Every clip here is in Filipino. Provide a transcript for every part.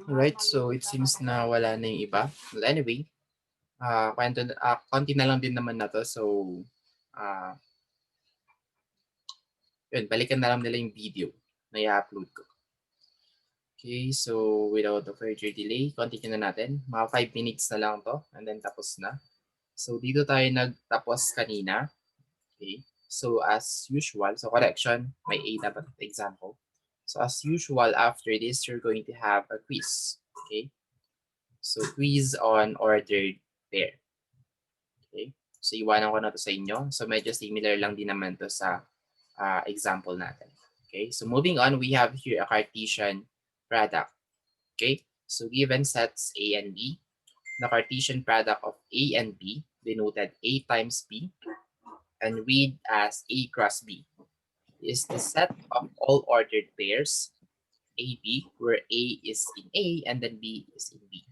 Right, so it seems na wala na yung iba. Well, anyway, konti na lang din naman na to. So, yun, balikan na lang nila yung video na i-upload ko. Okay, so without further delay, continue na natin. Mga 5 minutes na lang to, and then tapos na. So, dito tayo nagtapos kanina. Okay, so as usual, so correction, may A dapat example. So as usual, after this, you're going to have a quiz. Okay, so quiz on ordered pair. Okay, so iwanan ko na to sa inyo. So medyo similar lang din naman to sa example natin. Okay, so moving on, we have here a Cartesian product. Okay, so given sets A and B, the Cartesian product of A and B, denoted A times B, and read as A cross B, is the set of all ordered pairs AB, where A is in A and then B is in B.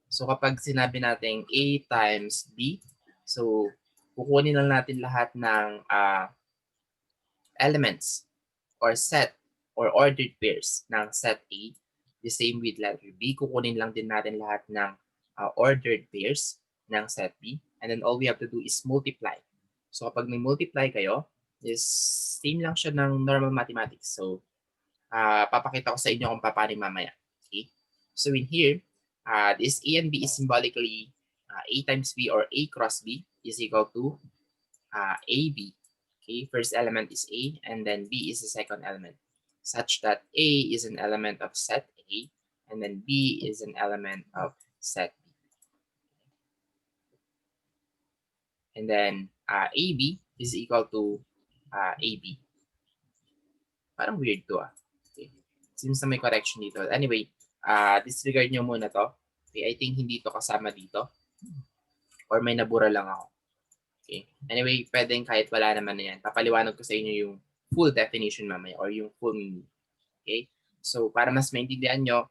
So kapag sinabi natin A times B, so kukunin lang natin lahat ng elements or set or ordered pairs ng set A. The same with letter B, kukunin lang din natin lahat ng ordered pairs ng set B. And then all we have to do is multiply. So kapag may multiply kayo, is same lang siya ng normal mathematics. So papakita ko sa inyo kung paano mamaya. Okay? So in here, this A and B is symbolically A times B or A cross B is equal to AB. Okay, first element is A and then B is the second element, such that A is an element of set A and then B is an element of set B. And then AB is equal to AB. Parang weird to Okay. Seems na may correction dito. Anyway, disregard nyo muna to. Okay, I think hindi to kasama dito. Or may nabura lang ako. Okay. Anyway, pwedeng kahit wala naman na yan. Papaliwanag ko sa inyo yung full definition mamaya or yung full meaning. Okay? So, para mas maintindihan nyo,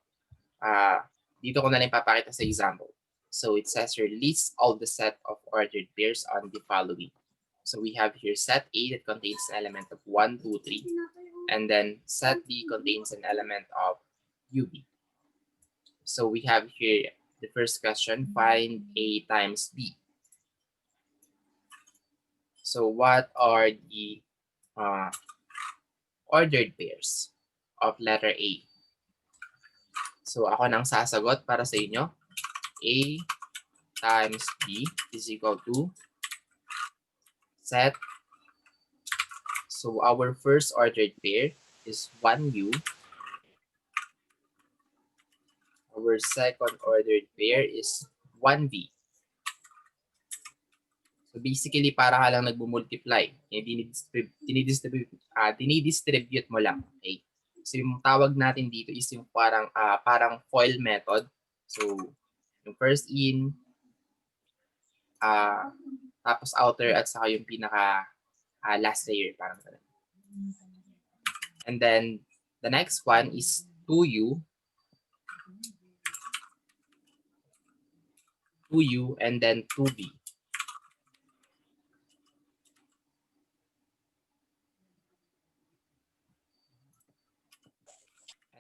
dito ko na lang papakita sa example. So, it says here, list all the set of ordered pairs on the following. So, we have here set A that contains an element of 1, 2, 3. And then set B contains an element of UB. So, we have here the first question, find A times B. So what are the ordered pairs of letter A? So ako nang sasagot para sa inyo. A times B is equal to set. So our first ordered pair is 1U. Our second ordered pair is 1B. So basically, para ka lang nagmo-multiply. Dinidistribute mo lang. Okay? So yung tawag natin dito is yung parang FOIL method. So yung first in, tapos outer, at saka yung pinaka last layer. Parang ganun. And then the next one is 2U. 2U and then 2B.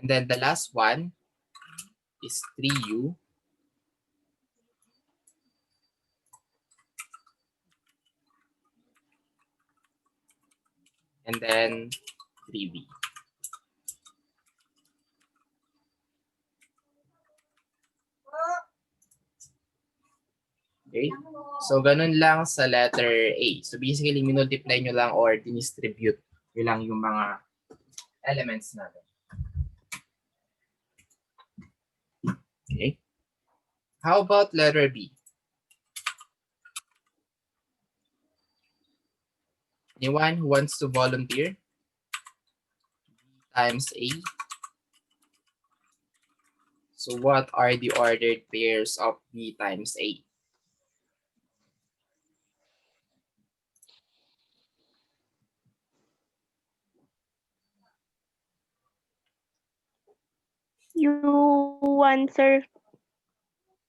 And then the last one is 3U. And then 3B. Okay? So, ganun lang sa letter A. So, basically, minultiply nyo lang or dinistribute nyo lang yung mga elements natin. Okay? How about letter B? Anyone who wants to volunteer? B times A. So what are the ordered pairs of B times A? U1, sir.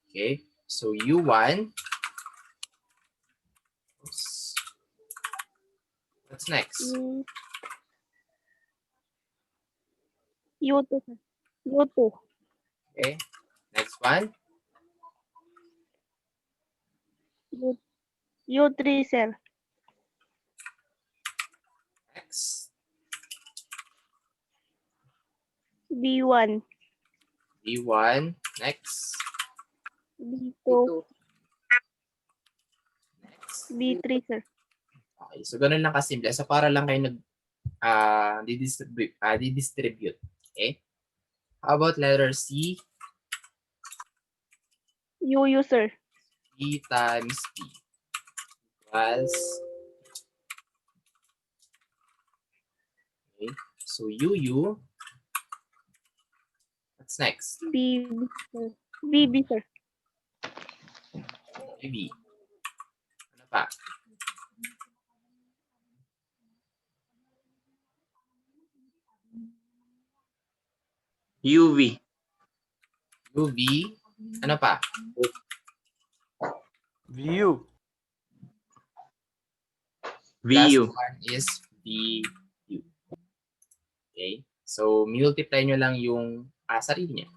Okay, so U1. What's next? U2, sir. U2. Okay, one? U3, sir. Next. B1. B1. Next. B2. Next. B3, sir. Okay, so ganun lang kasimple. So para lang kayo didistribute. Okay? How about letter C? UU, sir. B times B equals, okay, so UU, what's next? BB, sir. BB, sir. B. Ano pa? UV. UV. Ano pa? VU. Last VU. one is VU. Okay? So, multiply nyo lang yung sarili niya.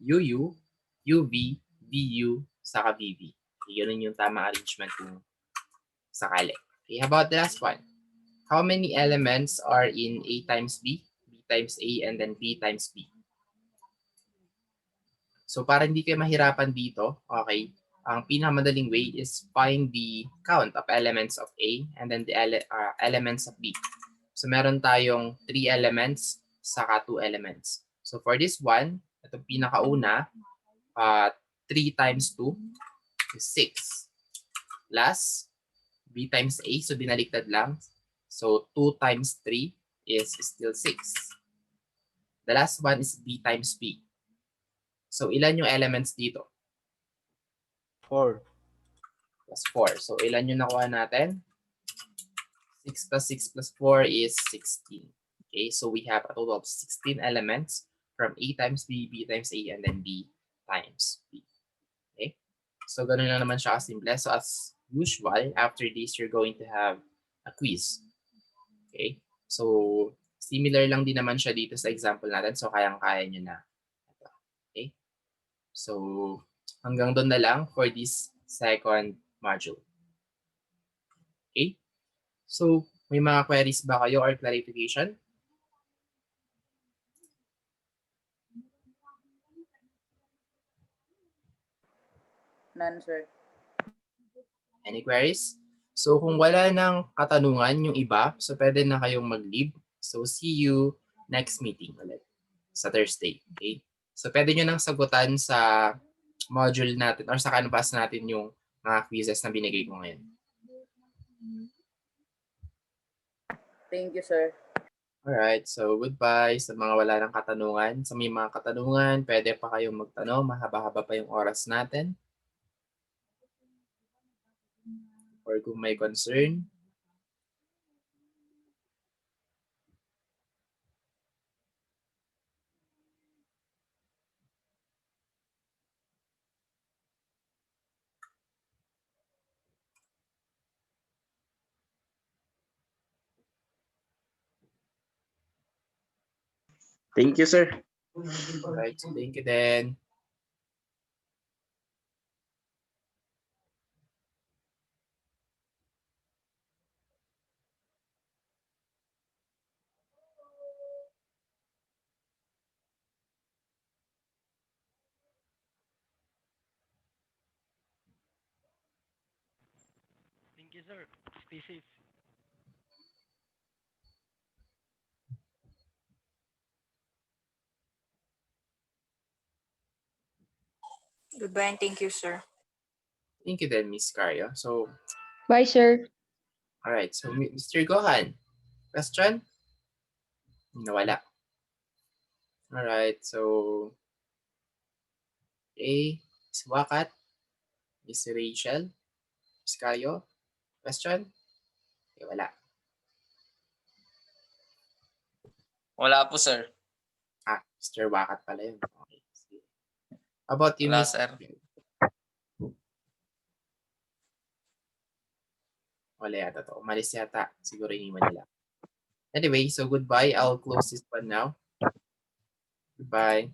UU, UV, VU, saka VV. Okay, yun yung tamang arrangement kung sakali. Okay, how about the last one? How many elements are in A times B, B times A, and then B times B? So, para hindi kayo mahirapan dito, okay, ang pinakamadaling way is find the count of elements of A and then the elements of B. So, meron tayong 3 elements saka 2 elements. So, for this one, ito pinakauna, 3 times 2 is 6. Plus, B times A, so binaliktad lang. So, 2 times 3 is still 6. The last one is B times B. So, ilan yung elements dito? 4. Plus 4. So, ilan yung nakuha natin? 6 plus 6 plus 4 is 16. Okay, so we have a total of 16 elements from A times B, B times A, and then B times B. Okay, so ganun lang naman siya kasimple. So as usual, after this, you're going to have a quiz. Okay, so similar lang din naman siya dito sa example natin. So kayang-kaya nyo na. Okay, so hanggang doon na lang for this second module. Okay, so may mga queries ba kayo or clarification? None, sir. Any queries? So kung wala nang katanungan yung iba, so pwede na kayong mag-leave. So see you next meeting ulit sa Thursday. Okay? So pwede nyo nang sagutan sa module natin or sa canvas natin yung mga quizzes na binigay ko ngayon. Thank you, sir. Alright, so goodbye sa mga wala nang katanungan. Sa may mga katanungan, pwede pa kayong magtanong. Mahaba-haba pa yung oras natin. Or kung may concern, Thank you, sir. alright, so thank you then. Thank you, sir. Stay safe. Goodbye and thank you, sir. Thank you then, Miss Cario. So, Bye, sir. alright, so Mr. Gohan, question? Nawala. Alright, so A, Miss Wakat, Miss Rachel, Miss Cario, question? Okay, wala. Wala po, sir. Mr. Wakat pala yun. Okay. Sige. How about you, Wala, Miss? sir. Wala yata to. Umalis yata. Siguro iniwan nila. Anyway, so goodbye. I'll close this one now. Goodbye.